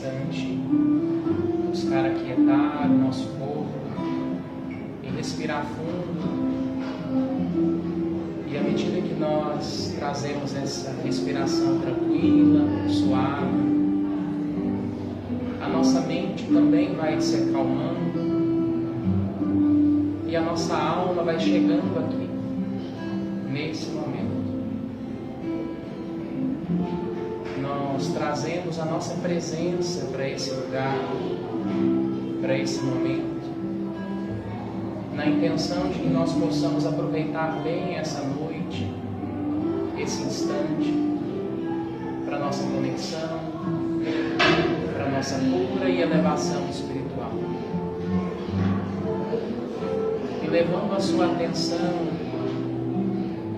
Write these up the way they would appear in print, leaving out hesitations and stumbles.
instante, buscar aquietar o nosso corpo e respirar fundo. E à medida que nós trazemos essa respiração tranquila, suave, a nossa mente também vai se acalmando e a nossa alma vai chegando aqui, nesse momento. Nós trazemos a nossa presença para esse lugar, para esse momento, na intenção de que nós possamos aproveitar bem essa noite, esse instante, para a nossa conexão, para a nossa cura e elevação espiritual. E levando a sua atenção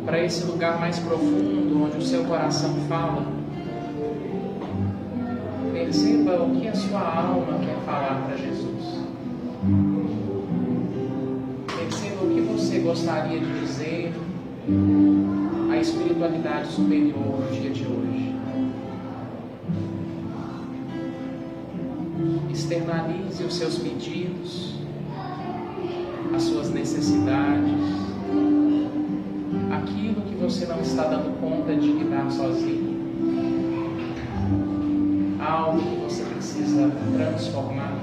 para esse lugar mais profundo, onde o seu coração fala, perceba o que a sua alma quer falar para Jesus. Perceba o que você gostaria de dizer à espiritualidade superior no dia de hoje. Externalize os seus pedidos, as suas necessidades, aquilo que você não está dando conta de lidar sozinho, algo que você precisa transformar.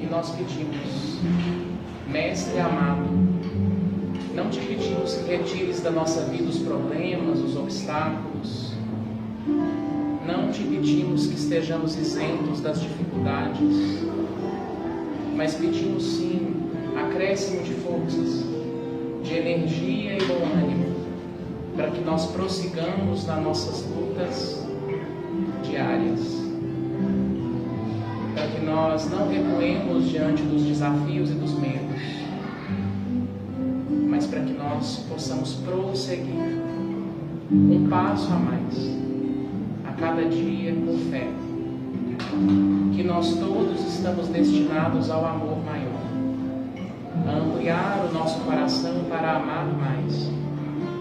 E nós pedimos, Mestre amado, não te pedimos que retires da nossa vida os problemas, os obstáculos. Não te pedimos que estejamos isentos das dificuldades, mas pedimos sim acréscimo de forças, de energia e bom ânimo, para que nós prossigamos nas nossas lutas diárias, para que nós não recuemos diante dos desafios e dos medos, mas para que nós possamos prosseguir um passo a mais, a cada dia com fé, que nós todos estamos destinados ao amor maior, a ampliar o nosso coração para amar mais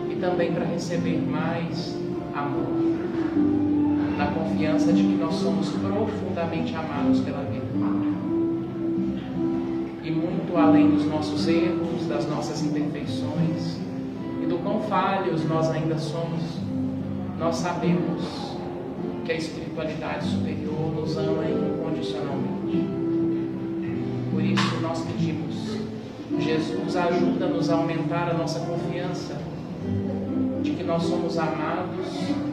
e também para receber mais amor, na confiança de que nós somos profundamente amados pela vida. E muito além dos nossos erros, das nossas imperfeições e do quão falhos nós ainda somos, nós sabemos que a espiritualidade superior nos ama incondicionalmente. Por isso nós pedimos, Jesus, ajuda-nos a aumentar a nossa confiança de que nós somos amados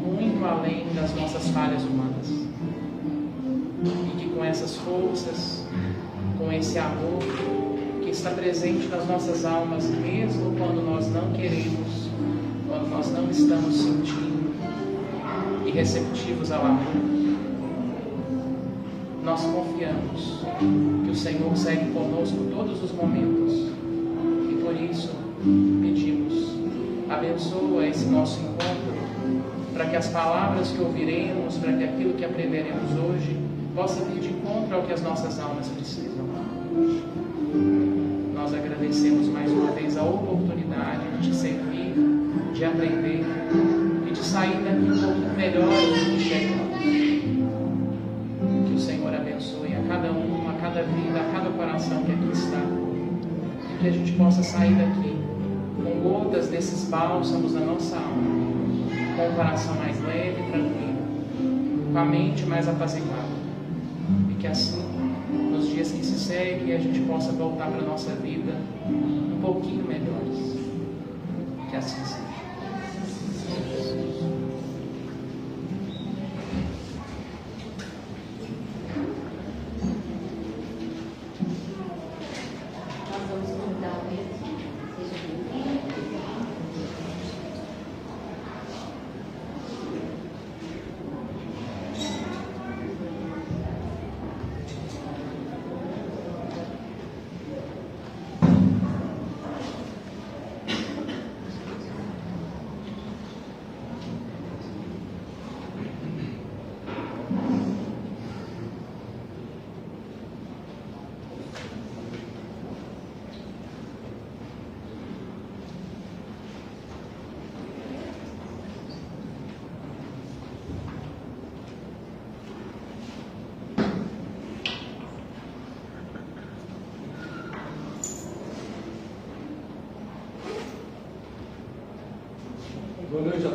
muito além das nossas falhas humanas. E que com essas forças, com esse amor que está presente nas nossas almas, mesmo quando nós não queremos, quando nós não estamos sentindo e receptivos ao amor, nós confiamos que o Senhor segue conosco todos os momentos. E por isso pedimos, abençoa esse nosso encontro, para que as palavras que ouviremos, para que aquilo que aprenderemos hoje possa vir de encontro ao que as nossas almas precisam. Nós agradecemos mais uma vez a oportunidade de servir, de aprender e de sair daqui um pouco melhor do que chegamos. Que o Senhor abençoe a cada um, a cada vida, a cada coração que aqui está. E que a gente possa sair daqui com gotas desses bálsamos na nossa alma, com o coração mais leve e tranquilo, com a mente mais apaziguada. E que assim, nos dias que se seguem, a gente possa voltar para a nossa vida um pouquinho melhores. Que assim seja.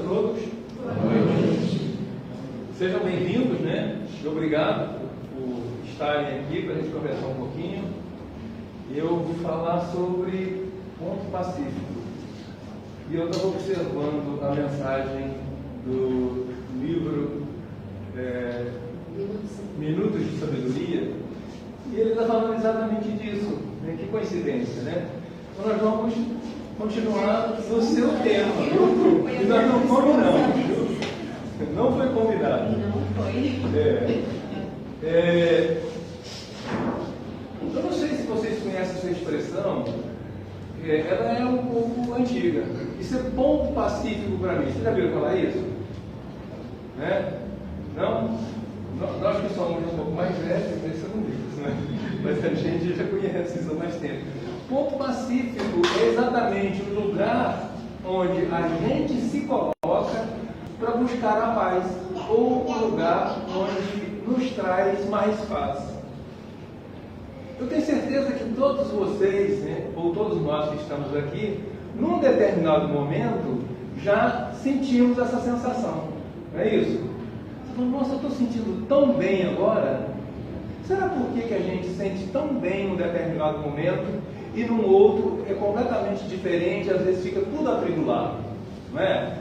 todos. Sejam bem-vindos, né? Obrigado por estarem aqui para a gente conversar um pouquinho. Eu vou falar sobre ponto pacífico. E eu estava observando a mensagem do livro Minutos de Sabedoria, e ele está falando exatamente disso, né? Que coincidência, né? Então nós vamos continuar no seu tema, e nós não combinamos, viu? Não foi combinado. Não foi. Eu não sei se vocês conhecem essa expressão, ela é um pouco antiga. Isso é ponto pacífico para mim. Vocês já viram falar isso? Né? Não? Nós que somos um pouco mais velhos, pensamos nisso, né? Mas a gente já conhece isso há mais tempo. Ponto pacífico é exatamente o lugar onde a gente se coloca para buscar a paz, ou o lugar onde nos traz mais paz. Eu tenho certeza que todos vocês, né, ou todos nós que estamos aqui, num determinado momento, já sentimos essa sensação. Não é isso? Você fala, nossa, eu estou sentindo tão bem agora. Será por que a gente sente tão bem num determinado momento e num outro é completamente diferente, às vezes fica tudo atribulado? Não é?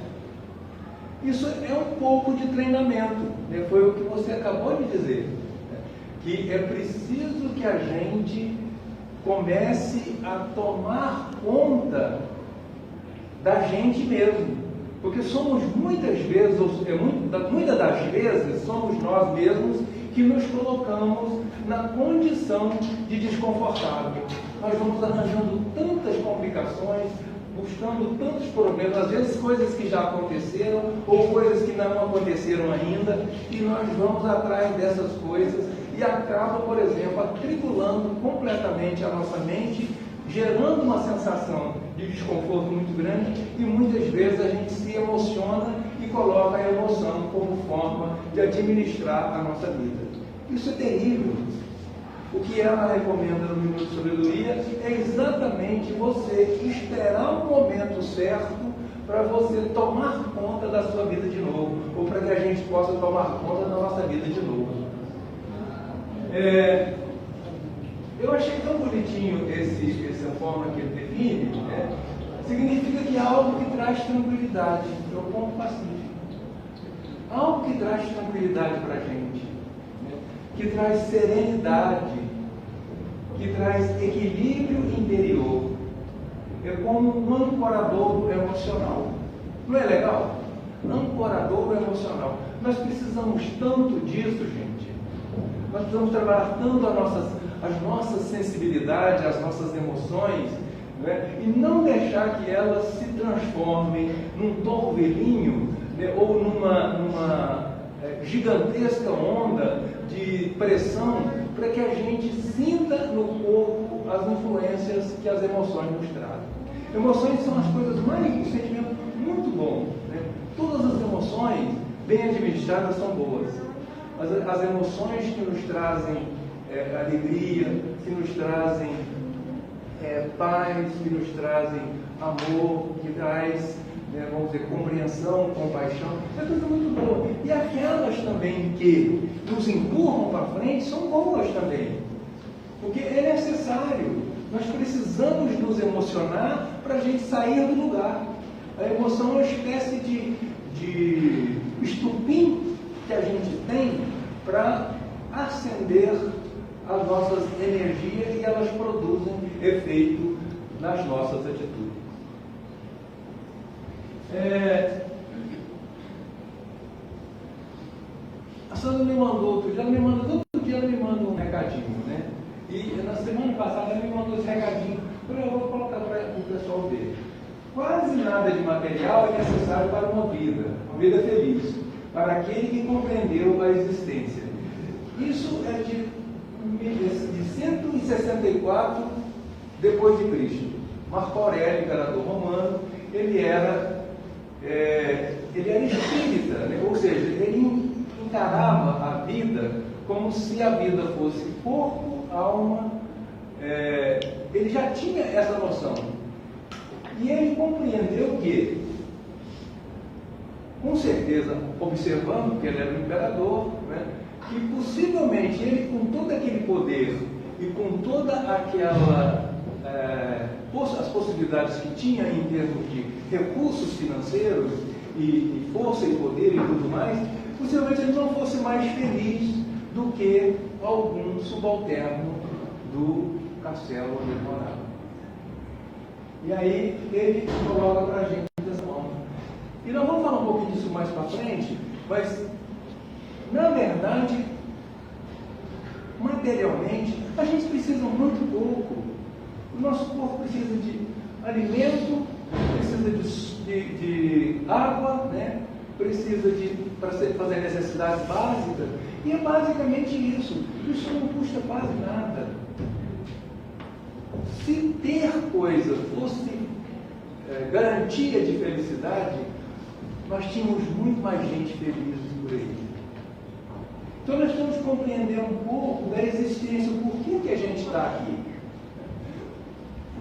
Isso é um pouco de treinamento, né? Foi o que você acabou de dizer, né? Que é preciso que a gente comece a tomar conta da gente mesmo, porque somos muitas vezes, muitas das vezes, somos nós mesmos que nos colocamos na condição de desconfortável. Nós vamos arranjando tantas complicações, buscando tantos problemas, às vezes coisas que já aconteceram ou coisas que não aconteceram ainda, e nós vamos atrás dessas coisas e acaba, por exemplo, atribulando completamente a nossa mente, gerando uma sensação de desconforto muito grande, e muitas vezes a gente se emociona e coloca a emoção como forma de administrar a nossa vida. Isso é terrível. O que ela recomenda no Minuto de Sabedoria é exatamente você esperar o momento certo para você tomar conta da sua vida de novo, ou para que a gente possa tomar conta da nossa vida de novo. Eu achei tão bonitinho essa forma que ele define, né? Significa que é algo que traz tranquilidade, é o ponto pacífico. Algo que traz tranquilidade para a gente, né? Que traz serenidade, que traz equilíbrio interior. É como um ancoradouro emocional. Não é legal? Ancoradouro emocional. Nós precisamos tanto disso, gente. Nós precisamos trabalhar tanto as nossas sensibilidades, as nossas emoções, né? E não deixar que elas se transformem num torvelinho, né? Ou numa gigantesca onda de pressão, para que a gente sinta no corpo as influências que as emoções nos trazem. Emoções são as coisas mais, um sentimento muito bom, né? Todas as emoções, bem administradas, são boas. As emoções que nos trazem alegria, que nos trazem paz, que nos trazem amor, que traz, vamos dizer, compreensão, compaixão, é tudo muito bom. E aquelas também que nos empurram para frente são boas também, porque é necessário. Nós precisamos nos emocionar para a gente sair do lugar. A emoção é uma espécie de estupim que a gente tem para acender as nossas energias, e elas produzem efeito nas nossas atitudes. A Sandra me mandou outro dia, todo dia ela me manda um recadinho, né? E na semana passada ela me mandou esse recadinho, eu vou colocar para o pessoal ver. Quase nada de material é necessário para uma vida feliz, para aquele que compreendeu a existência. Isso é de 164 depois de Cristo. Marco Aurélio, imperador romano, ele era espírita, né? Ou seja, ele encarava a vida como se a vida fosse corpo, alma. Ele já tinha essa noção. E ele compreendeu que com certeza, observando que ele era um imperador, né, que possivelmente ele, com todo aquele poder e com toda aquela as possibilidades que tinha em termos de recursos financeiros e força e poder e tudo mais, possivelmente ele não fosse mais feliz do que algum subalterno do castelo onde ele morava. E aí ele coloca para a gente dessa forma. E nós vamos falar um pouquinho disso mais para frente, mas na verdade, materialmente, a gente precisa muito pouco. O nosso corpo precisa de alimento, precisa de água, né? Precisa para fazer necessidades básicas. E é basicamente isso. Isso não custa quase nada. Se ter coisa fosse garantia de felicidade, nós tínhamos muito mais gente feliz por aí. Então nós temos que compreender um pouco da existência, por que a gente está aqui.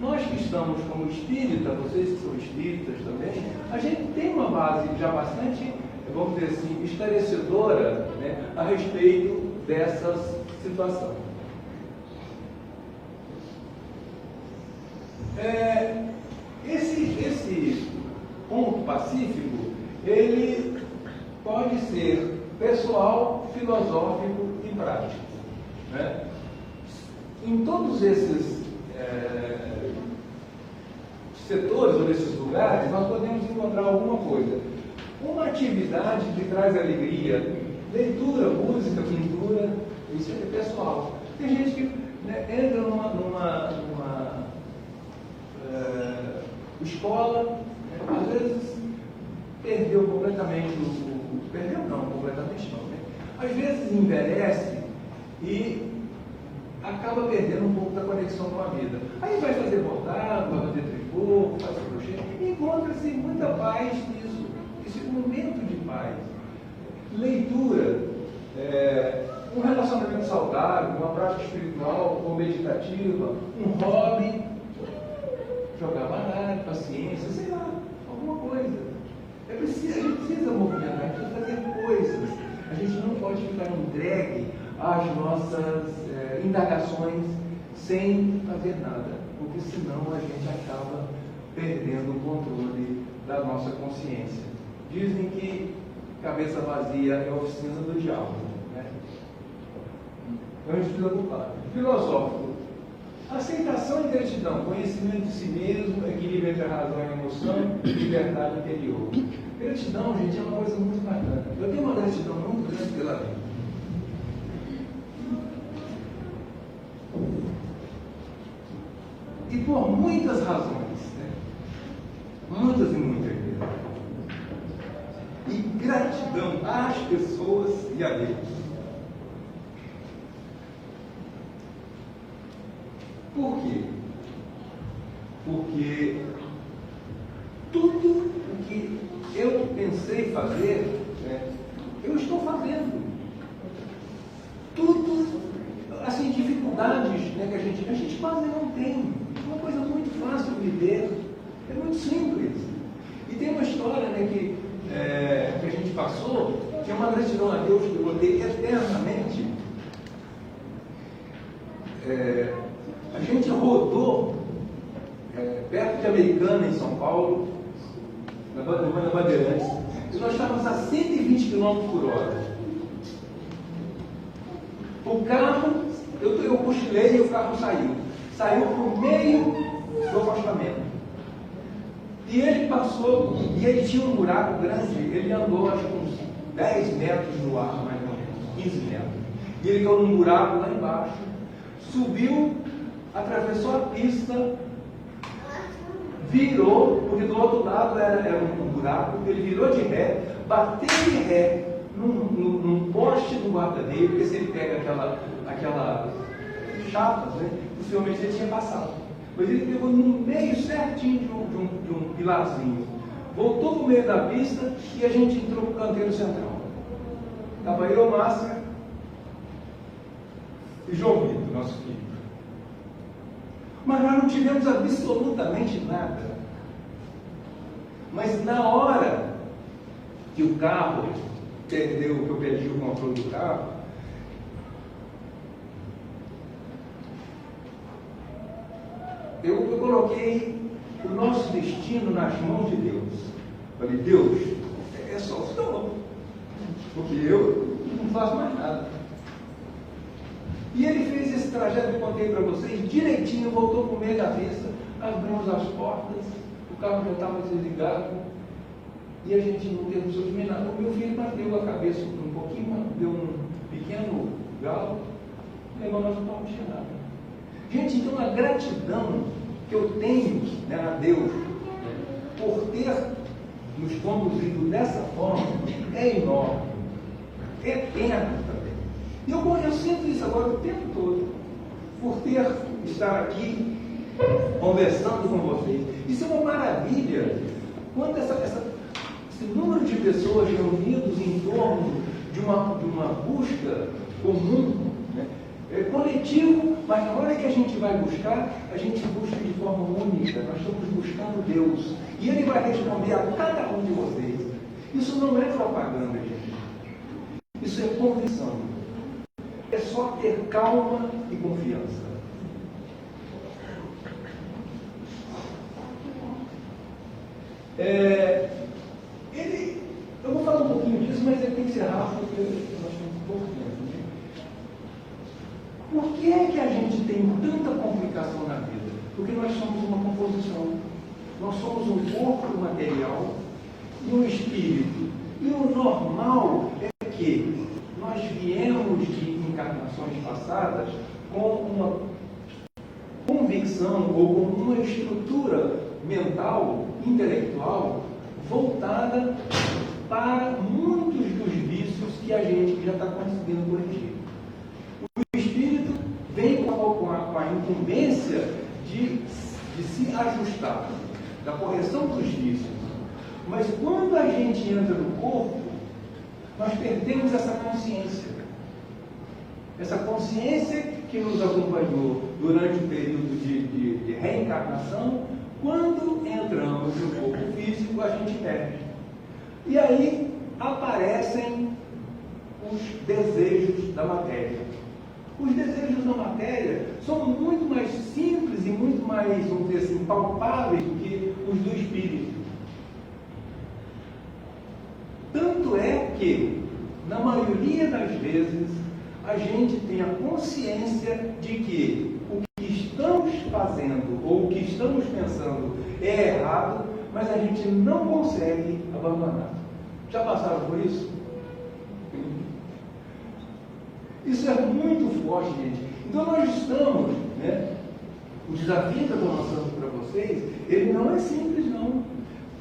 Nós que estamos como espírita, vocês que são espíritas também, a gente tem uma base já bastante, vamos dizer assim, esclarecedora, né, a respeito dessas situações. Esse ponto pacífico, ele pode ser pessoal, filosófico e prático, né? Em todos esses setores ou nesses lugares, nós podemos encontrar alguma coisa. Uma atividade que traz alegria, leitura, música, pintura, isso é pessoal. Tem gente que, né, entra numa escola, né, às vezes perdeu completamente perdeu não, completamente não, né? Às vezes envelhece e acaba perdendo um pouco da conexão com a vida. Aí vai fazer bordado, vai fazer tricô, faz crochê, e encontra-se muita paz nisso, esse momento de paz. Leitura, um relacionamento saudável, uma prática espiritual ou meditativa, um hobby, jogar baralho, paciência, sei lá, alguma coisa. A gente precisa movimentar, a gente precisa fazer coisas. A gente não pode ficar entregue às nossas indagações sem fazer nada, porque senão a gente acaba perdendo o controle da nossa consciência. Dizem que cabeça vazia é a oficina do diabo, né? Então a gente precisa ocupar. Filosófico. Aceitação e gratidão, conhecimento de si mesmo, equilíbrio entre a razão e a emoção, liberdade interior. Gratidão, gente, é uma coisa muito bacana. Eu tenho uma gratidão muito grande pela vida. E por muitas razões, né? Muitas e muitas vezes. E gratidão às pessoas e a Deus. Por quê? Porque tudo o que eu pensei fazer, né, eu estou fazendo. Tudo, assim, dificuldades, né, que a gente quase não tem. É uma coisa muito fácil de viver, é muito simples. E tem uma história, né, que a gente passou, que é uma gratidão a Deus que eu vou ter eternamente. A gente rodou perto de Americana, em São Paulo, na Bandeirantes, e nós estávamos a 120 km por hora. O carro, eu cochilei e o carro saiu. Saiu por meio do acostamento. E ele passou, e ele tinha um buraco grande, ele andou acho que uns 10 metros no ar, mais ou menos, 15 metros. E ele caiu num buraco lá embaixo, subiu, atravessou a pista, virou, porque do outro lado era um buraco, ele virou de ré, bateu de ré num poste do guarda-reio, porque se ele pega aquela chapa, né, possivelmente ele tinha passado. Mas ele pegou no meio certinho de um pilarzinho, voltou para o meio da pista e a gente entrou para o canteiro central. Estava eu, Márcia e João Vitor, nosso filho. Mas nós não tivemos absolutamente nada. Mas na hora que o carro perdeu, que eu perdi o controle do carro, eu coloquei o nosso destino nas mãos de Deus. Falei, Deus, é só o Senhor, porque eu não faço mais nada. E ele fez esse trajeto que eu contei para vocês, direitinho, voltou para o meio da pista, abrimos as portas, o carro já estava desligado, e a gente não teve absolutamente nada. O meu filho bateu a cabeça um pouquinho, deu um pequeno galo, levou nós não estamos nada. Gente, então a gratidão que eu tenho, né, a Deus, por ter nos conduzido dessa forma, é enorme, é eterno também. E eu sinto isso agora o tempo todo, por estar aqui conversando com vocês. Isso é uma maravilha. Quando esse número de pessoas reunidas em torno de uma busca comum, né? É coletivo, mas na hora que a gente vai buscar, a gente busca de forma única. Nós estamos buscando Deus. E Ele vai responder a cada um de vocês. Isso não é propaganda, gente. Isso é convicção. É só ter calma e confiança. Eu vou falar um pouquinho disso, mas ele tem que ser rápido, porque nós temos pouco tempo. Né? Por que é que a gente tem tanta complicação na vida? Porque nós somos uma composição. Nós somos um corpo material e um espírito. E o normal é que nós viemos de encarnações passadas com uma convicção ou com uma estrutura mental, intelectual, voltada para muitos dos vícios que a gente já está conseguindo corrigir. O espírito vem com a incumbência de se ajustar, da correção dos vícios. Mas quando a gente entra no corpo, nós perdemos essa consciência. Essa consciência que nos acompanhou durante o período de reencarnação. Quando entramos no corpo físico, a gente perde. E aí aparecem os desejos da matéria. Os desejos da matéria são muito mais simples e muito mais, vamos dizer assim, palpáveis do que os do espírito. Tanto é que, na maioria das vezes, a gente tem a consciência de que o que estamos fazendo ou o que estamos pensando é errado, mas a gente não consegue abandonar. Já passaram por isso? Isso é muito forte, gente. Então nós estamos, né? O desafio que eu estou lançando para vocês, ele não é simples, não.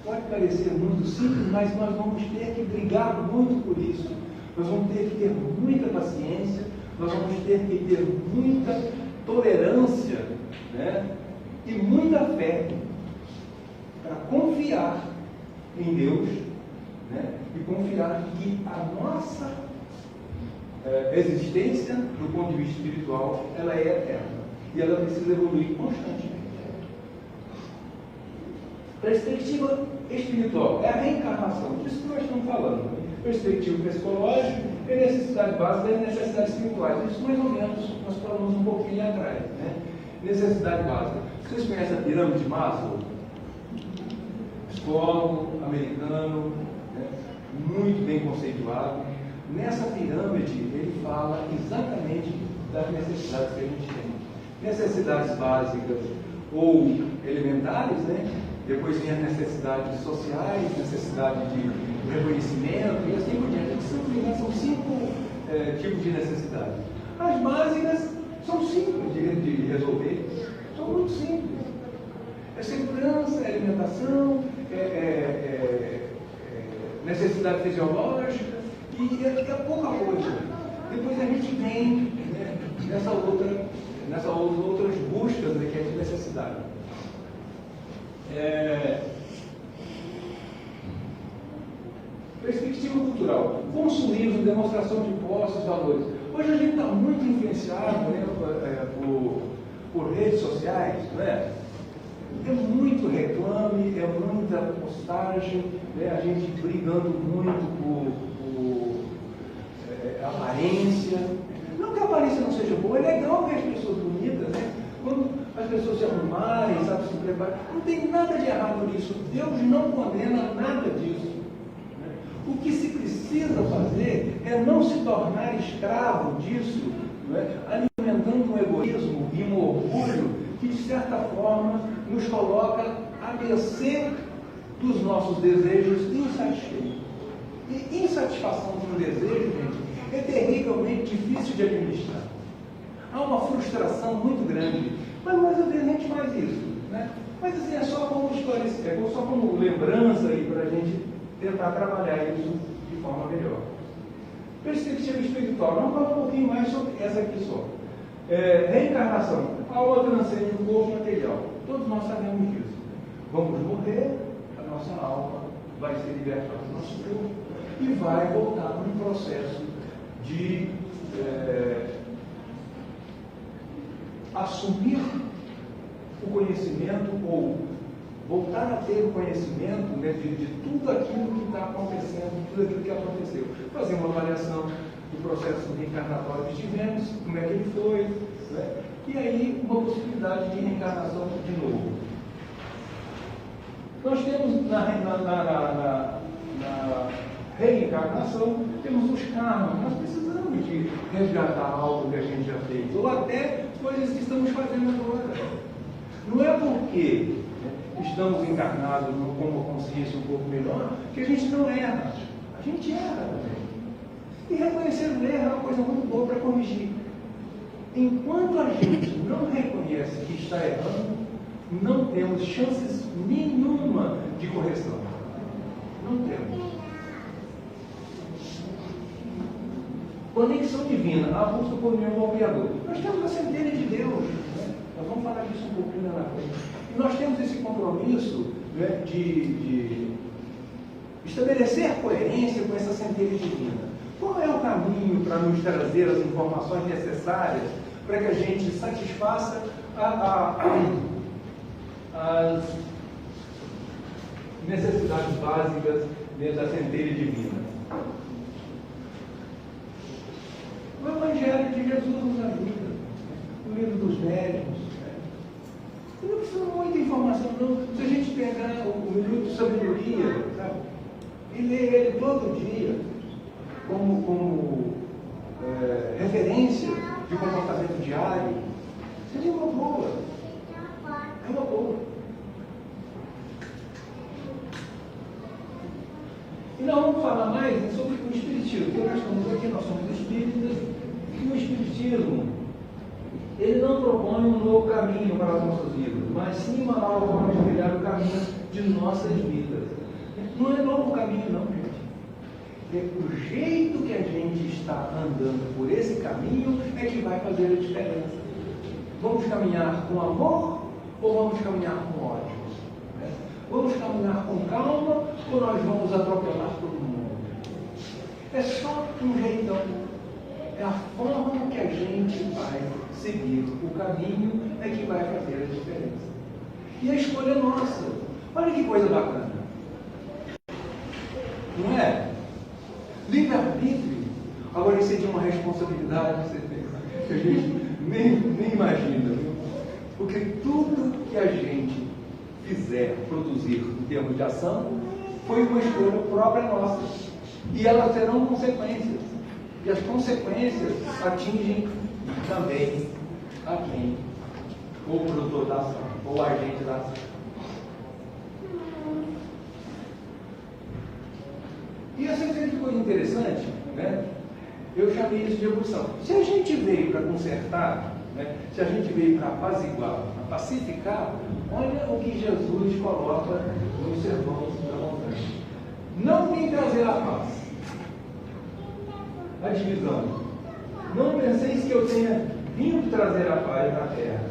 Pode parecer muito simples, mas nós vamos ter que brigar muito por isso. Nós vamos ter que ter muita paciência, nós vamos ter que ter muita tolerância, né? E muita fé para confiar em Deus, né? E confiar que a nossa existência, do ponto de vista espiritual, ela é eterna e ela precisa evoluir constantemente. Perspectiva espiritual é a reencarnação, disso que nós estamos falando. Perspectiva psicológica é necessidade básica e necessidades espirituais. Isso mais ou menos nós falamos um pouquinho ali atrás, né? Necessidade básica. Vocês conhecem a pirâmide de Maslow? Psicólogo americano, né? Muito bem conceituado. Nessa pirâmide ele fala exatamente das necessidades que a gente tem. Necessidades básicas ou elementares, né? Depois vem as necessidades sociais, necessidade de reconhecimento e assim por diante. São 5 tipos de necessidades. As básicas são simples de resolver, são muito simples. É segurança, é alimentação, necessidade fisiológica e é pouca coisa. Depois a gente vem, né, nessas outras buscas, né, que é de necessidade. Perspectiva cultural, consumismo, demonstração de posses, valores. Hoje a gente está muito influenciado, né, por redes sociais, não é? É muito reclame, é muita postagem, né, a gente brigando muito por aparência. Não que a aparência não seja boa, é legal ver as pessoas bonitas, né? Quando as pessoas se arrumarem, sabe, se prepararem, não tem nada de errado nisso. Deus não condena nada disso. Né? O que se precisa fazer é não se tornar escravo disso, né? Alimentando um egoísmo e um orgulho que, de certa forma, nos coloca à mercê dos nossos desejos insatisfeitos. E insatisfação de um desejo, gente, é terrivelmente difícil de administrar. Há uma frustração muito grande. Mas muitas vezes a gente faz isso, né? Mas assim, é só como esclarecer, é só como lembrança aí para a gente tentar trabalhar isso de forma melhor. Perspectiva espiritual. Vamos falar um pouquinho mais sobre essa aqui só. Reencarnação. A alma transcende o corpo material. Todos nós sabemos disso. Vamos morrer, a nossa alma vai ser libertada do nosso corpo e vai voltar num processo de assumir o conhecimento ou voltar a ter o conhecimento, né, de tudo aquilo que está acontecendo, tudo aquilo que aconteceu. Fazer uma avaliação do processo reencarnatório que tivemos, como é que ele foi, né? E aí uma possibilidade de reencarnação de novo. Nós temos na reencarnação, temos os karmas. Nós precisamos de resgatar algo que a gente já fez, ou até coisas que estamos fazendo agora. Não é porque estamos encarnados com uma consciência um pouco melhor que a gente não erra. A gente erra também. E reconhecer o erro é uma coisa muito boa para corrigir. Enquanto a gente não reconhece que está errando, não temos chances nenhuma de correção. Não temos. Conexão divina, a busca por meio ao Criador. Nós temos a centelha de Deus, né? Nós vamos falar disso um pouquinho lá na frente. E nós temos esse compromisso, né, de estabelecer coerência com essa centelha divina. Qual é o caminho para nos trazer as informações necessárias para que a gente satisfaça as necessidades básicas dentro da centelha divina? O Evangelho de Jesus nos ajuda, o livro dos médiuns. Né? Não precisa de muita informação, não. Se a gente pegar o minuto de sabedoria, sabe? E ler ele todo dia, como referência de comportamento diário, seria uma boa. É uma boa. E nós vamos falar mais sobre o Espiritismo, porque nós estamos aqui, nós somos espíritas, e o Espiritismo, ele não propõe um novo caminho para as nossas vidas, mas sim uma nova forma de trilhar o caminho de nossas vidas. Não é novo caminho, não, gente. É o jeito que a gente está andando por esse caminho é que vai fazer a diferença. Vamos caminhar com amor ou vamos caminhar com ódio? Vamos caminhar com calma ou nós vamos atropelar todo mundo? É só um jeitão. É a forma que a gente vai seguir. O caminho é que vai fazer a diferença. E a escolha é nossa. Olha que coisa bacana. Não é? Livre-arbítrio. Agora isso é de uma responsabilidade que a gente nem imagina. Viu? Porque tudo que a gente fizer produzir em termos de ação foi uma escolha própria nossa. E elas terão consequências. E as consequências atingem também a quem? Ou o produtor da ação, ou o agente da ação. E essa coisa interessante, né? Eu chamei isso de evolução. Se a gente veio para consertar, né? Se a gente veio para apaziguar, para pacificar, olha o que Jesus coloca nos sermões da montanha. Não vim trazer a paz, a divisão. Não penseis que eu tenha vindo trazer a paz na terra.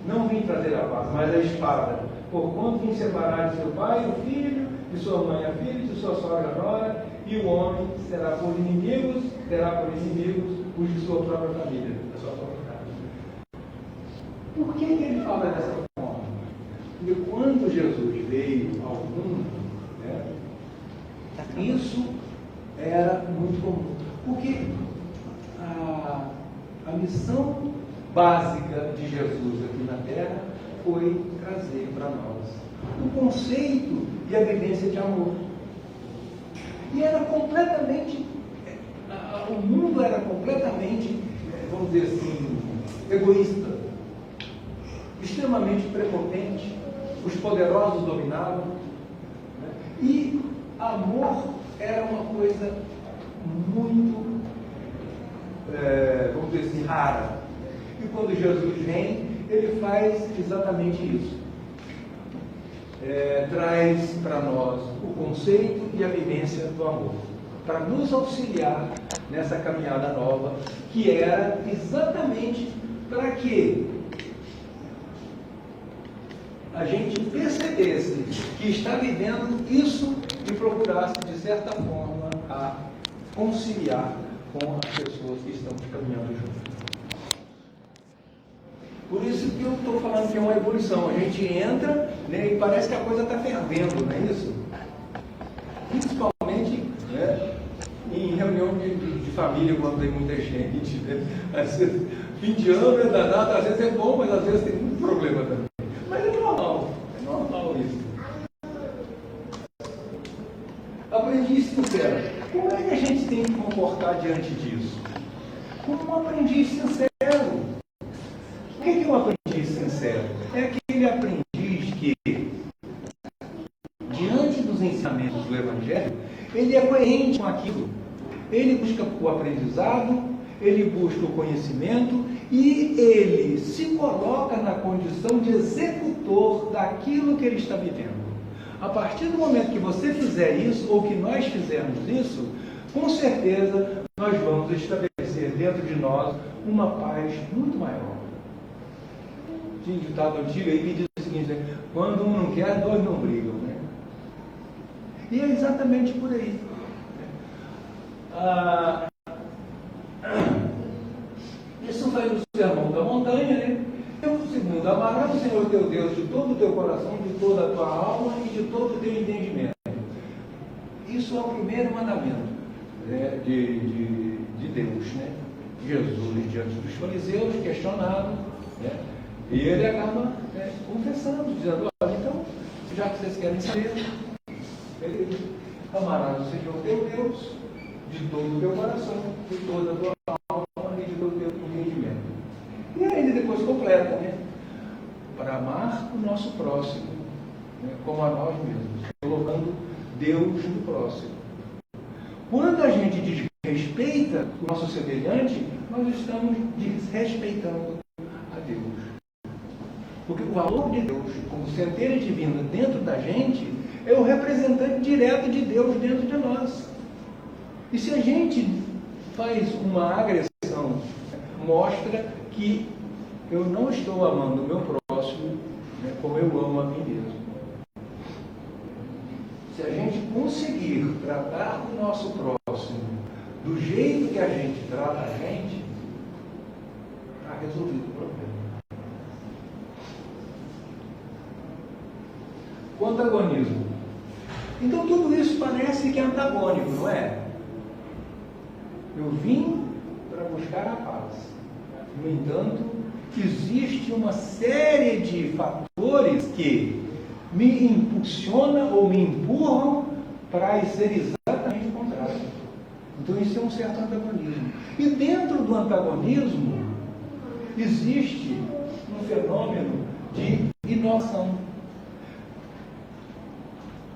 Não vim trazer a paz, mas a espada. Porquanto vim separar de seu pai o filho, de sua mãe a filha, de sua sogra a nora, e o homem terá por inimigos os de sua própria família, da sua própria casa. Por que ele fala dessa forma? Porque quando Jesus veio ao mundo, né, Isso era muito comum, porque a missão básica de Jesus aqui na Terra foi trazer para nós o conceito e a vivência de amor. E era completamente, o mundo era completamente, vamos dizer assim, egoísta, extremamente prepotente, os poderosos dominavam, né? E amor era uma coisa muito, vamos dizer assim, rara. E quando Jesus vem, ele faz exatamente isso. Traz para nós o conceito e a vivência do amor, para nos auxiliar nessa caminhada nova, que era exatamente para que a gente percebesse que está vivendo isso e procurasse, de certa forma, a conciliar com as pessoas que estão caminhando juntos. Por isso que eu estou falando que é uma evolução. A gente entra, né, e parece que a coisa está fervendo, não é isso? Principalmente, né, em reunião de família, quando tem muita gente. Né? Às vezes, fim de ano é danado, às vezes é bom, mas às vezes tem muito problema também. Mas é normal isso. Aprendiz sincero. Como é que a gente tem que comportar diante disso? Como um aprendiz sincero. O que é um aprendiz sincero? É aquele aprendiz que, diante dos ensinamentos do Evangelho, ele é coerente com aquilo. Ele busca o aprendizado, ele busca o conhecimento e ele se coloca na condição de executor daquilo que ele está vivendo. A partir do momento que você fizer isso, ou que nós fizermos isso, com certeza nós vamos estabelecer dentro de nós uma paz muito maior. Tinha um ditado antigo aí que diz o seguinte, né? Quando um não quer, dois não brigam. Né? E é exatamente por aí. Isso vai no Sermão da Montanha, né? Eu, segundo, amarás o Senhor teu Deus de todo o teu coração, de toda a tua alma e de todo o teu entendimento. Isso é o primeiro mandamento, né, de Deus, né? Jesus, diante dos fariseus, questionado, né? E ele acaba, né, confessando, dizendo, olha, então, já que vocês querem saber, ele amarás o Senhor teu Deus de todo o teu coração, de toda a tua alma e de todo o teu entendimento. E aí ele depois completa, né? Para amar o nosso próximo, né, como a nós mesmos, colocando Deus no próximo. Quando a gente desrespeita o nosso semelhante, nós estamos desrespeitando a Deus. Porque o valor de Deus, como centelha divina dentro da gente, é o representante direto de Deus dentro de nós. E se a gente faz uma agressão, mostra que eu não estou amando o meu próximo, né, como eu amo a mim mesmo. Se a gente conseguir tratar o nosso próximo do jeito que a gente trata a gente, está resolvido o problema. O antagonismo. Então tudo isso parece que é antagônico, não é? Eu vim para buscar a paz. No entanto, existe uma série de fatores que me impulsionam ou me empurram para ser exatamente o contrário. Então isso é um certo antagonismo. E dentro do antagonismo existe um fenômeno de inovação.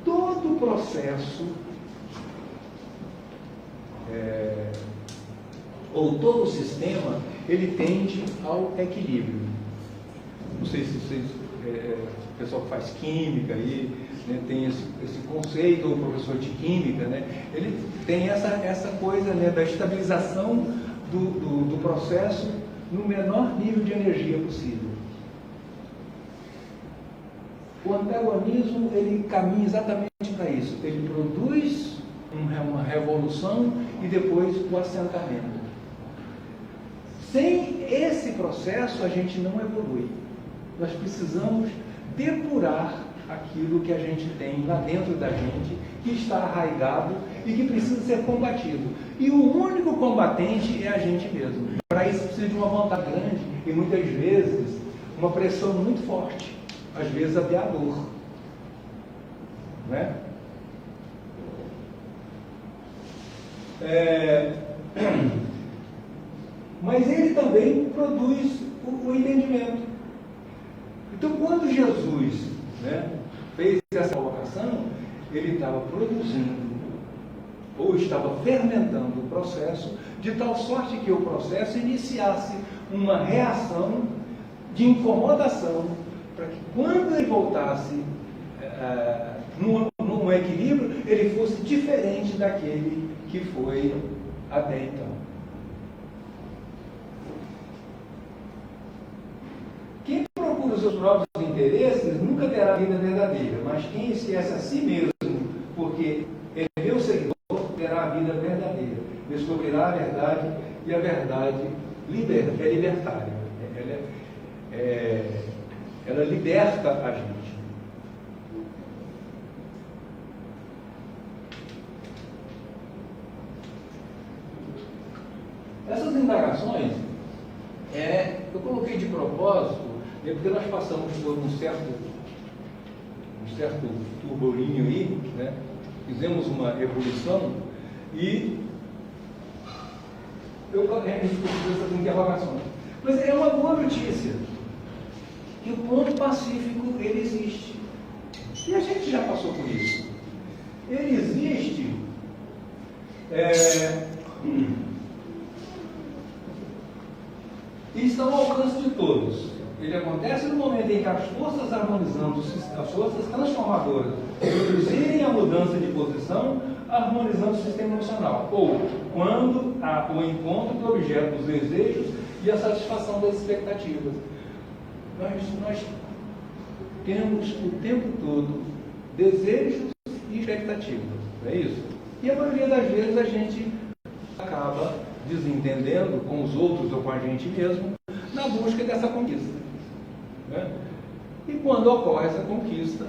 Todo o processo ou todo o sistema, ele tende ao equilíbrio. Não sei se vocês, o pessoal que faz química aí, né, tem esse conceito, ou o professor de química, né, ele tem essa coisa, né, da estabilização do processo no menor nível de energia possível. O antagonismo, ele caminha exatamente para isso. Ele produz uma revolução e depois o assentamento. Sem esse processo, a gente não evolui. Nós precisamos depurar aquilo que a gente tem lá dentro da gente, que está arraigado e que precisa ser combatido. E o único combatente é a gente mesmo. Para isso precisa de uma vontade grande e muitas vezes uma pressão muito forte, às vezes até a dor. Não é? Mas ele também produz o entendimento. Então, quando Jesus, né, fez essa colocação, ele estava produzindo ou estava fermentando o processo de tal sorte que o processo iniciasse uma reação de incomodação para que quando ele voltasse num equilíbrio, ele fosse diferente daquele que foi até então. Quem procura os seus próprios interesses nunca terá a vida verdadeira, mas quem esquece a si mesmo, porque é meu seguidor, terá a vida verdadeira, descobrirá a verdade e a verdade é libertária. Ela liberta a gente. Essas indagações, eu coloquei de propósito, porque nós passamos por um certo turbulinho aí, né? Fizemos uma evolução e eu fiz essas interrogações. Mas é uma boa notícia que o ponto pacífico ele existe. E a gente já passou por isso. Ele existe e está ao alcance de todos. Ele acontece no momento em que as forças harmonizando, as forças transformadoras produzirem a mudança de posição, harmonizando o sistema emocional. Ou quando há o encontro do objeto dos desejos e a satisfação das expectativas. Nós temos o tempo todo desejos e expectativas. Não é isso? E a maioria das vezes a gente acaba desentendendo com os outros ou com a gente mesmo na busca dessa conquista. Né? E quando ocorre essa conquista,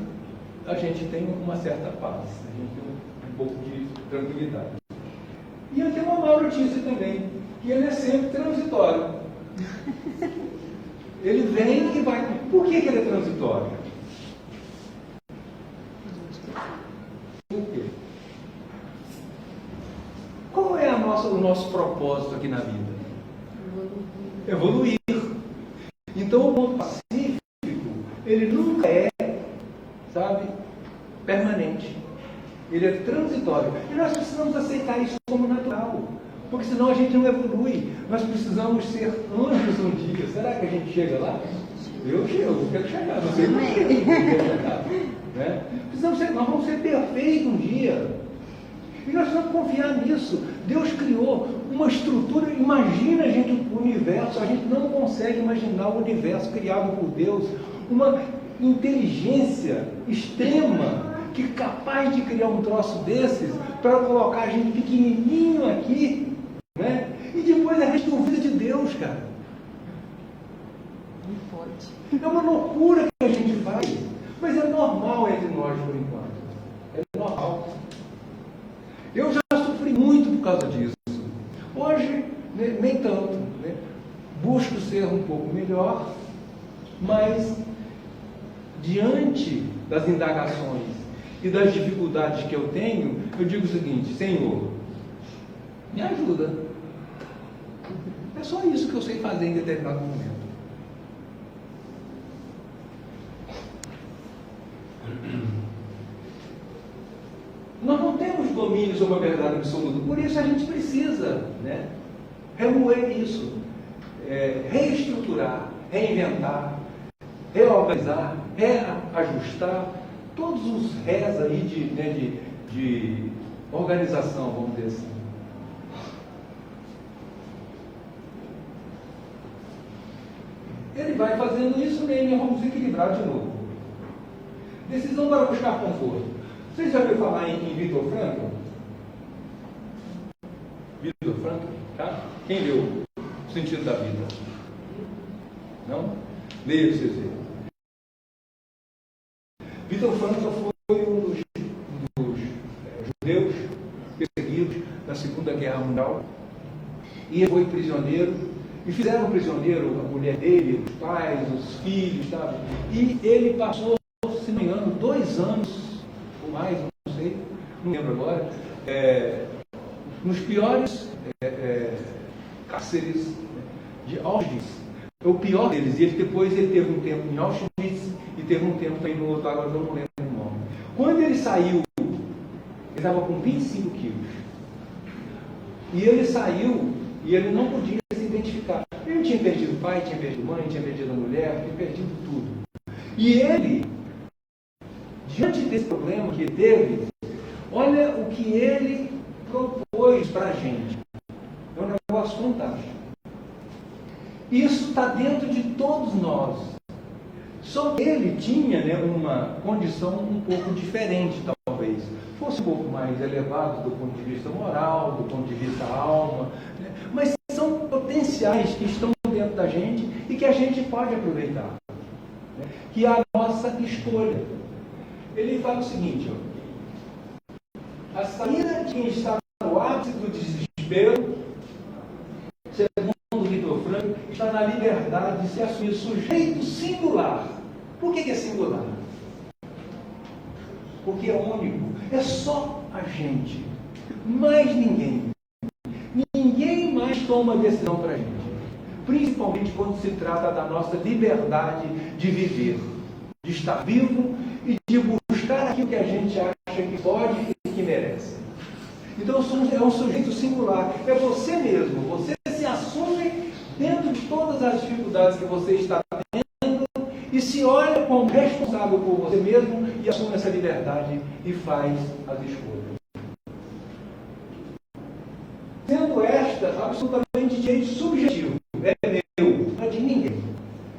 a gente tem uma certa paz, a gente tem um pouco de tranquilidade. E eu tenho uma má notícia também, que ele é sempre transitório. Ele vem e vai. Por que ele é transitório? Por quê? Qual é o nosso propósito aqui na vida? Evoluir. Então o ponto pacífico, ele nunca é, permanente. Ele é transitório. E nós precisamos aceitar isso como natural. Porque senão a gente não evolui. Nós precisamos ser anjos um dia. Será que a gente chega lá? Eu quero chegar. Não sei por que eu quero chegar. Né? Nós vamos ser perfeitos um dia. E nós precisamos confiar nisso. Deus criou uma estrutura. Imagina, gente, o universo. A gente não consegue imaginar o universo criado por Deus. Uma inteligência extrema que é capaz de criar um troço desses para colocar a gente pequenininho aqui, né? E depois a gente duvida de Deus, cara. Não pode. É uma loucura que a gente faz, mas é normal entre nós por enquanto. É normal. Eu já sofri muito por causa disso. Hoje, nem tanto. Né? Busco ser um pouco melhor, mas diante das indagações e das dificuldades que eu tenho, eu digo o seguinte: Senhor, me ajuda. É só isso que eu sei fazer em determinado momento. Nós não temos domínio sobre a verdade absoluta, por isso a gente precisa, né, remover isso, reestruturar, reinventar, reorganizar, reajustar, todos os rés aí de organização, vamos dizer assim. Ele vai fazendo isso e nós vamos equilibrar de novo. Decisão para buscar conforto. Vocês já ouviram falar em Viktor Frankl? Viktor Frankl, tá? Quem leu O Sentido da Vida? Não? Leia para vocês verem. Viktor Frankl foi um dos judeus perseguidos na Segunda Guerra Mundial. E ele foi prisioneiro, e fizeram prisioneiro a mulher dele, os pais, os filhos, sabe? E ele passou, se não me engano, 2 anos, ou mais, não sei, não lembro agora, nos piores cárceres de Auschwitz. É o pior deles. E depois ele teve um tempo em Auschwitz e teve um tempo também no outro, agora eu não lembro o nome. Quando ele saiu, ele estava com 25 quilos. E ele saiu e ele não podia se identificar. Ele tinha perdido o pai, tinha perdido a mãe, tinha perdido a mulher, tinha perdido tudo. E ele, diante desse problema que ele teve, olha o que ele propôs para a gente. É um negócio fantástico. Isso está dentro de todos nós. Só que ele tinha, né, uma condição um pouco diferente, talvez. Fosse um pouco mais elevado do ponto de vista moral, do ponto de vista alma. Né? Mas são potenciais que estão dentro da gente e que a gente pode aproveitar. Né? Que é a nossa escolha. Ele fala o seguinte, ó, a saída de quem está no ápice do desespero, segundo Vitor Frankl, está na liberdade de se assumir sujeito singular. Por que é singular? Porque é único. É só a gente. Mais ninguém. Ninguém mais toma decisão para a gente. Principalmente quando se trata da nossa liberdade de viver, de estar vivo e de buscar aquilo que a gente acha que pode e que merece. Então é um sujeito singular. É você mesmo. Você se assume dentro de todas as dificuldades que você está tendo e se olha como responsável por você mesmo e assume essa liberdade e faz as escolhas. Sendo esta absolutamente direito subjetivo, é meu, não é de ninguém.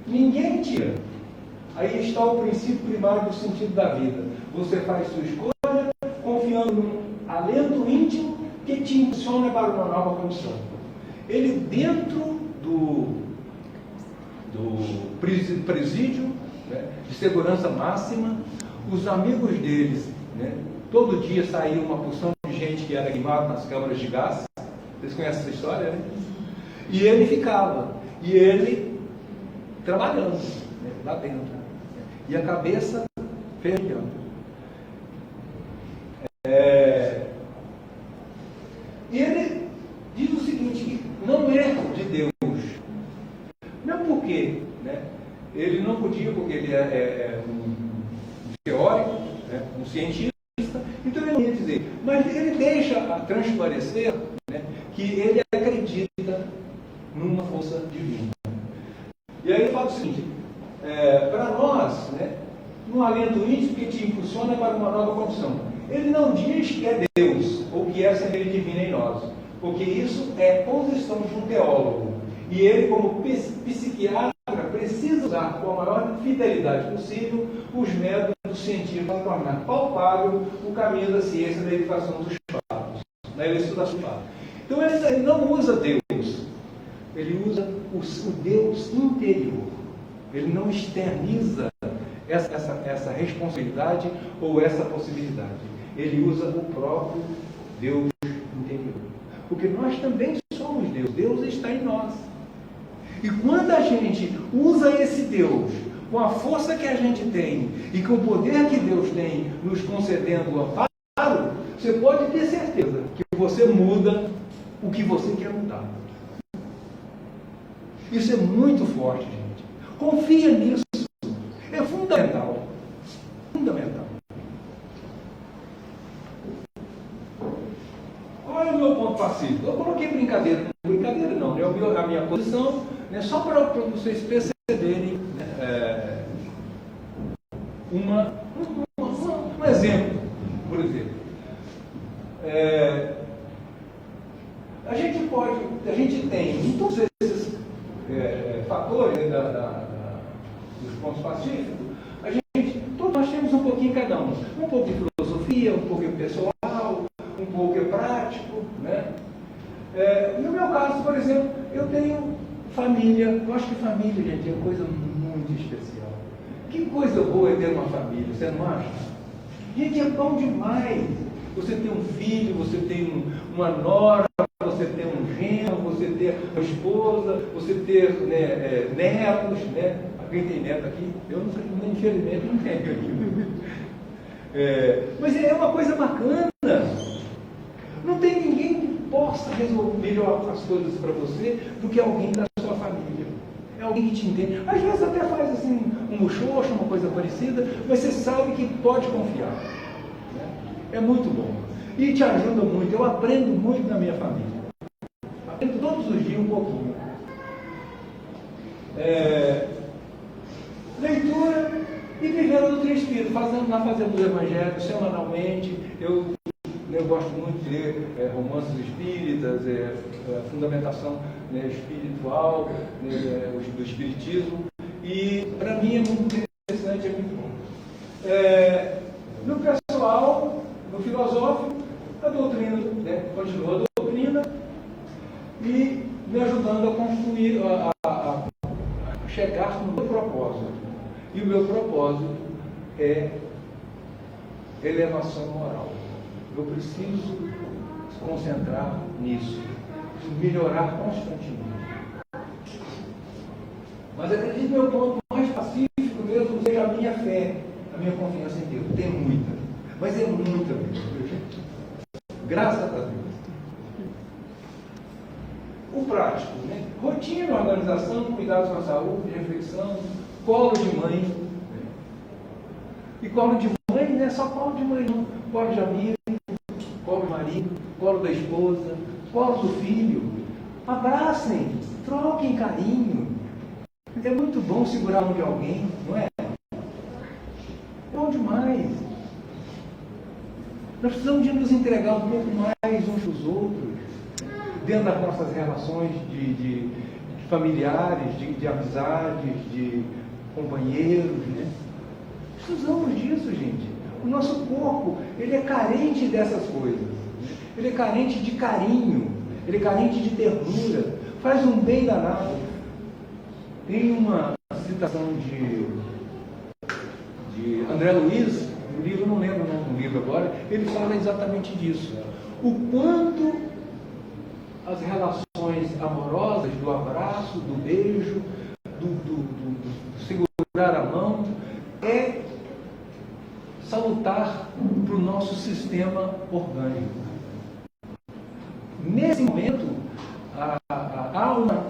Ninguém tira. Aí está o princípio primário do sentido da vida. Você faz sua escolha confiando num alento íntimo que te impulsiona para uma nova condição. Ele dentro do presídio, né, de segurança máxima, os amigos deles, né, todo dia saía uma porção de gente que era queimada nas câmaras de gás. Vocês conhecem essa história, né? E ele ficava, e ele trabalhando, né, lá dentro, e a cabeça fervilhando. E ele diz o seguinte, que não é de Deus. Não é porque, né, ele não podia, porque ele é um teórico, né, um cientista, então ele não ia dizer. Mas ele deixa transparecer, né, que ele acredita numa força divina. E aí ele fala o seguinte, para nós, né, um alento íntimo que te impulsiona para uma nova condição. Ele não diz que é Deus ou que é semente divina em nós, porque isso é posição de um teólogo. E ele, como psiquiatra, precisa usar com a maior fidelidade possível os métodos científicos para tornar palpável o caminho da ciência da educação dos fatos, da elucidação dos fatos. Então ele não usa Deus, ele usa o Deus interior. Ele não externiza essa responsabilidade ou essa possibilidade. Ele usa o próprio Deus interior. Porque nós também somos Deus. Deus está em nós. E quando a gente usa esse Deus com a força que a gente tem e com o poder que Deus tem nos concedendo o amparo, você pode ter certeza que você muda o que você quer mudar. Isso é muito forte, gente. Confia nisso. É fundamental. Fundamental. Qual é o meu ponto pacífico? Eu coloquei brincadeira. Brincadeira não, né? A minha posição, né? Só para vocês perceberem, né? Um exemplo, por exemplo. A gente tem em todos esses fatores, né, dos pontos pacíficos, todos nós temos um pouquinho cada um. Um pouco de filosofia, um pouco pessoal, um pouco prático, né? No meu caso, por exemplo, eu tenho família. Eu acho que família, gente, é uma coisa muito especial. Que coisa boa é ter uma família, você não acha? Gente, é bom demais. Você tem um filho, você tem uma nora, você tem um genro, você tem uma esposa, você ter netos, né? Quem tem neto aqui? Eu não sei, infelizmente não tenho aqui. Mas é uma coisa bacana. Não tem ninguém que possa resolver melhor as coisas para você do que alguém da sua família. É alguém que te entende. Às vezes até faz assim um muxoxo, uma coisa parecida, mas você sabe que pode confiar. Né? É muito bom. E te ajuda muito. Eu aprendo muito na minha família. Aprendo todos os dias um pouquinho. Leitura e viver a doutrina espírita. Nós fazemos o Evangelho semanalmente. Eu gosto muito de ler romances espíritas, fundamentação espiritual, do espiritismo. E para mim é muito interessante, é muito bom. No pessoal, no filosófico, a doutrina, continua a doutrina e me ajudando a construir, a chegar no meu propósito. E o meu propósito é elevação moral. Eu preciso me concentrar nisso, melhorar constantemente. Mas acredito que o meu ponto mais pacífico mesmo seja a minha fé, a minha confiança em Deus. Tem muita, mas é muita mesmo, gente. Graças a Deus. O prático, né? Rotina, organização, cuidados com a saúde, reflexão, colo de mãe. E colo de mãe não é só colo de mãe, não. Colo de amigo, colo do marido, colo da esposa, colo do filho. Abracem, troquem carinho. É muito bom segurar a mão de alguém, não é? É bom demais. Nós precisamos de nos entregar um pouco mais uns aos outros, dentro das nossas relações de familiares, de amizades, de companheiros, né? Precisamos disso, gente. O nosso corpo, ele é carente dessas coisas. Ele é carente de carinho, ele é carente de ternura. Faz um bem danado. Tem uma citação de André Luiz, no livro, não lembro o nome do livro agora, ele fala exatamente disso. O quanto as relações amorosas, do abraço, do beijo, do segurar a mão, é salutar para o nosso sistema orgânico. Nesse momento, há uma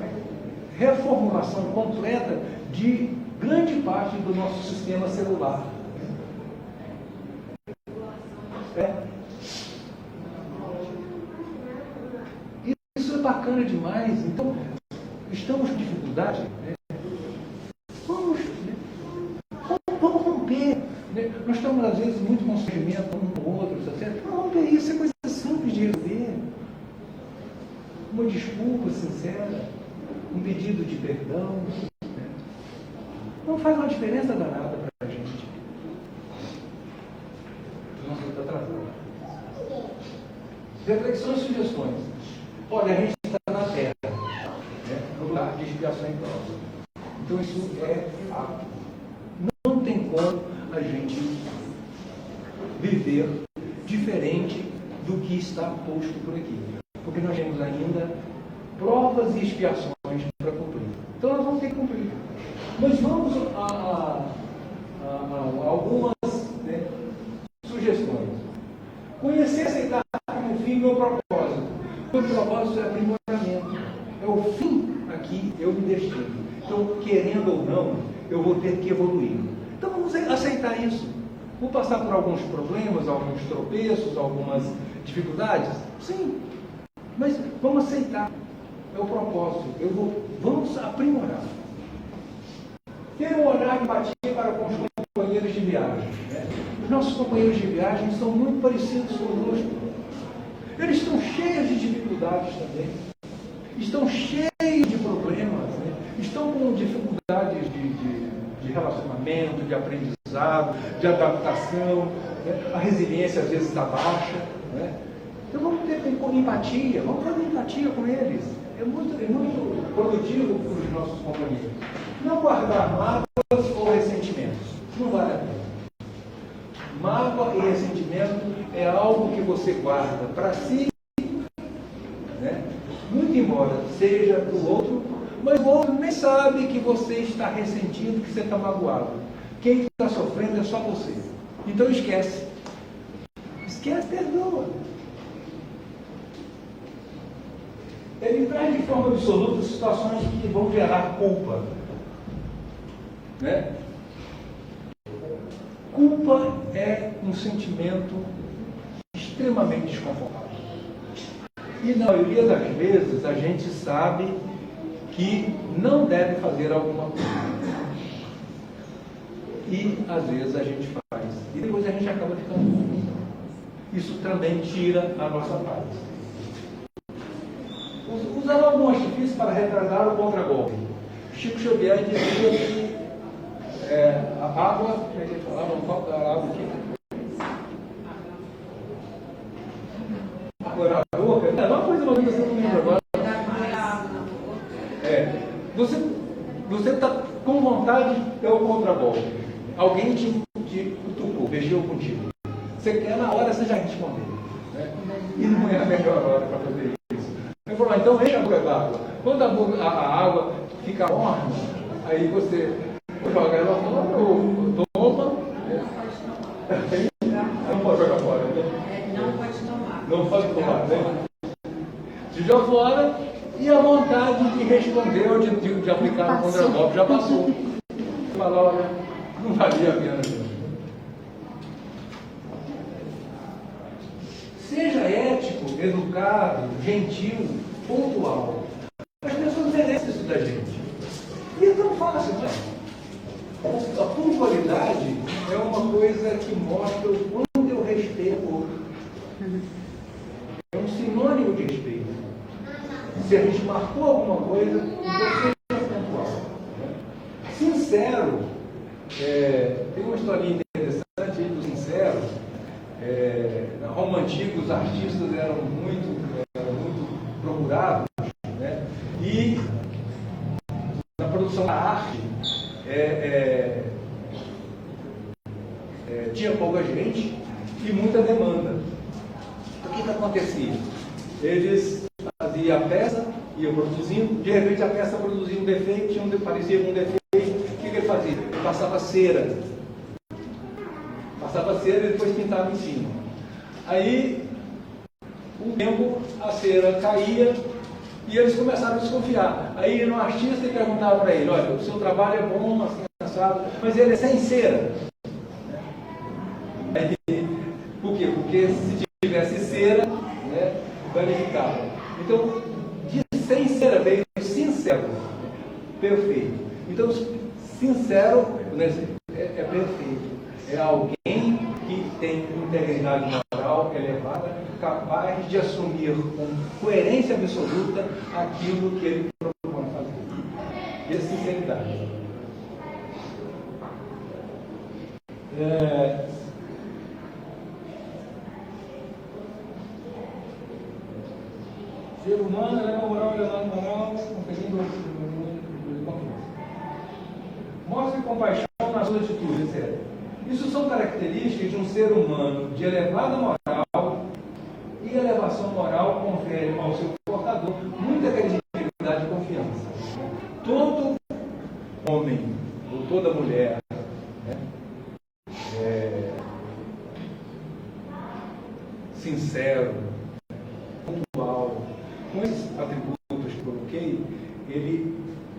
reformulação completa de grande parte do nosso sistema celular. Isso é bacana demais. Então, estamos com dificuldade, né? Vamos romper. Né? Nós estamos, às vezes, muito constrangimento um com o outro, tá certo? Vamos romper isso, é coisa simples de resolver. Uma desculpa sincera, um pedido de perdão. Né? Não faz uma diferença danada para a gente. Nossa, está atrasado. Reflexões e sugestões. Olha, a gente está na Terra, né? No lugar de expiação e prova. Então isso é fato. Não tem como a gente viver diferente do que está posto por aqui. Porque nós temos ainda provas e expiações para cumprir. Então nós vamos ter que cumprir. Mas vamos a algumas, né, sugestões. Conhecer e aceitar como fim meu propósito. Meu propósito é aprimoramento. É o fim aqui, eu me destino. Então, querendo ou não, eu vou ter que evoluir. Então vamos aceitar isso. Vou passar por alguns problemas, alguns tropeços, algumas dificuldades? Sim. Mas vamos aceitar. É o propósito. Vamos aprimorar. Ter um olhar de empatia para com os companheiros de viagem. Né? Os nossos companheiros de viagem são muito parecidos conosco. Eles estão cheios de dificuldades também. Estão cheios de problemas. Né? Estão com dificuldades de relacionamento, de aprendizado, de adaptação. Né? A resiliência às vezes está baixa. Né? Então vamos ter empatia, vamos fazer empatia com eles. É muito produtivo para os nossos companheiros. Não guardar mágoas ou ressentimentos. Não vale a pena. Mágoa e ressentimento é algo que você guarda para si, né? Muito embora seja do outro, mas o outro nem sabe que você está ressentido, que você está magoado. Quem está sofrendo é só você. Então esquece. Esquece, perdoa. Ele traz de forma absoluta situações que vão gerar culpa. Né? Culpa é um sentimento extremamente desconfortável. E na maioria das vezes a gente sabe que não deve fazer alguma coisa. E às vezes a gente faz. E depois a gente acaba ficando ruim. Isso também tira a nossa paz. Usando algum artifício para retratar o contragolpe. Chico Xavier dizia que a água, como é que ele falava? Não falta a água aqui. Água na boca? É uma coisa mais ou menos, eu não lembro agora. Você está com vontade de ter o contragolpe. Alguém te cutucou, mexeu contigo. Você quer na hora, você já respondeu. Né? E não é a melhor hora para fazer isso. Ele falou, então enche a boca d'água. Quando a água fica morna, aí você joga ela fora, toma. Não pode jogar fora. Né? Não pode tomar. Não pode tomar, né? Se joga fora e a vontade de responder ou de aplicar o contragolpe já passou. Falar, olha, não valia a pena. Seja ético, educado, gentil, pontual. As pessoas merecem isso da gente. E é tão fácil, não é? A pontualidade é uma coisa que mostra o quanto eu respeito o outro. É um sinônimo de respeito. Se a gente marcou alguma coisa, então seja pontual. Sincero. Tem uma historinha interessante aí do sincero. Na Roma antiga, os artistas eram muito procurados, né? E na produção da arte tinha pouca gente e muita demanda. O que acontecia? Eles faziam a peça, iam produzindo, de repente a peça produzia um defeito, parecia um defeito. O que ele fazia? Ele passava cera. Passava cera e depois pintava em cima. Aí, um tempo, a cera caía e eles começaram a desconfiar. Aí, no artista, ele perguntava para ele, olha, o seu trabalho é bom, assim, assado, mas ele é sem cera. Aí, por quê? Porque se tivesse cera, né, danificava. Então, de sem cera veio sincero, perfeito. Então, sincero, né, é perfeito. É alguém que tem integridade moral elevada, capaz de assumir com coerência absoluta aquilo que ele propõe fazer. E a sinceridade. Ser humano, eleva moral, conferindo confiança. Mostre compaixão nas suas atitudes, etc. Isso são características de um ser humano de elevada moral, e elevação moral confere ao seu portador muita credibilidade e confiança. Todo homem, ou toda mulher, né, sincero, pontual, com esses atributos que coloquei, ele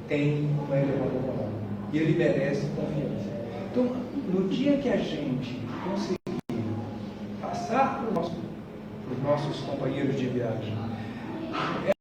tem uma elevada moral. E ele merece confiança. Então, no dia que a gente conseguir passar para os nossos companheiros de viagem